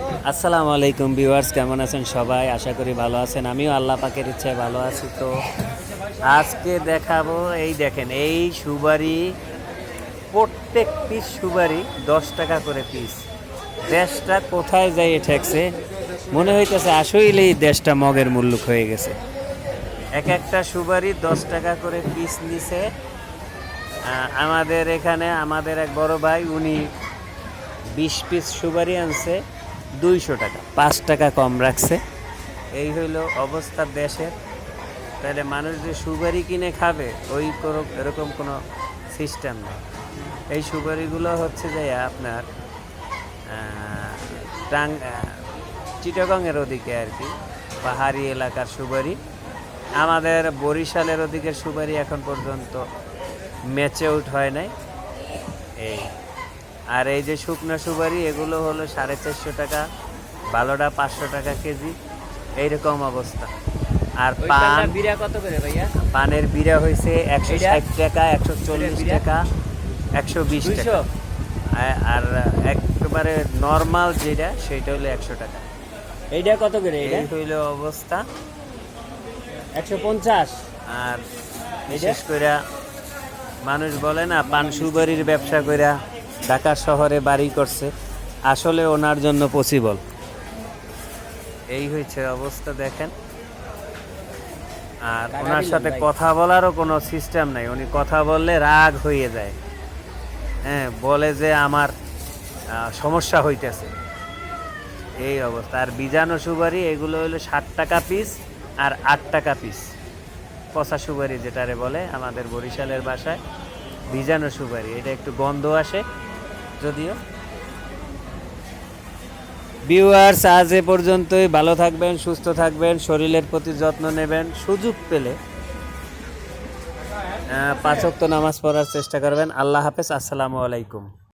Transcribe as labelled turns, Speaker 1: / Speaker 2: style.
Speaker 1: আসসালামু আলাইকুম ভিউয়ার্স, কেমন আছেন সবাই? আশা করি ভালো আছেন। আমিও আল্লাহ পাকের ইচ্ছায় ভালো আছি। তো আজকে দেখাবো, এই দেখেন, এই সুবারি, প্রত্যেক পিস সুবারি 10 টাকা করে পিস। দেশটা কোথায় যাই ঠেকছে, মনে হইতেছে আসলেই দেশটা মগের মুল্লুক হয়ে গেছে। এক একটা সুবারি 10 টাকা করে পিস নিছে। আমাদের এখানে আমাদের এক বড় ভাই, উনি 20 পিস সুবারি আনছে 200 টাকা, 5 টাকা কম রাখছে। এই হইল অবস্থা দেশের। তাহলে মানুষ যে সুপারি কিনে খাবে, ওই এরকম কোনো সিস্টেম নেই। এই সুপারিগুলো হচ্ছে যে আপনার চিটাগংয়ের ওদিকে আর কি, পাহাড়ি এলাকার সুপারি। আমাদের বরিশালের ওদিকের সুপারি এখন পর্যন্ত ম্যাচিউরড হয় নাই। এই আর এই যে শুকনো সুপারি, এগুলো হলো 450 টাকা, ভালোটা 500 টাকা কেজি, এইরকম অবস্থা। আর পান বিড়া কত করে ভাইয়া? পানের বিড়া হয়েছে 160 টাকা, 140 টাকা, 120 টাকা। আর একেবারে নর্মাল যেটা, সেটা হলো 100 টাকা।
Speaker 2: এইটা কত করে?
Speaker 1: এই হইল অবস্থা।
Speaker 2: 150।
Speaker 1: আর বিশেষ করে মানুষ বলে না, পান সুপারির ব্যবসা কইরা ঢাকা শহরে বাড়ি করছে, আসলে ওনার জন্য পসিবল। এই হয়েছে অবস্থা, দেখেন। আর ওনার সাথে কথা বলারও কোনো সিস্টেম নাই। উনি কথা বললে রাগ হয়ে যায়, হ্যাঁ, বলে যে আমার সমস্যা হইতেছে, এই অবস্থা। আর বীজাণু সুপারি এগুলো হলো 60 টাকা পিস আর 8 টাকা পিস। পচা সুপারি যেটারে বলে আমাদের বরিশালের ভাষায়, বীজাণু সুপারি। এটা একটু গন্ধ আসে যদিও। ভিউয়ার্স, আজ এ পর্যন্তই। ভালো থাকবেন, সুস্থ থাকবেন, শরীরের প্রতি যত্ন নেবেন। সুযোগ পেলে 5 ওয়াক্ত নামাজ পড়ার চেষ্টা করবেন। আল্লাহ হাফেজ, আসসালামু আলাইকুম।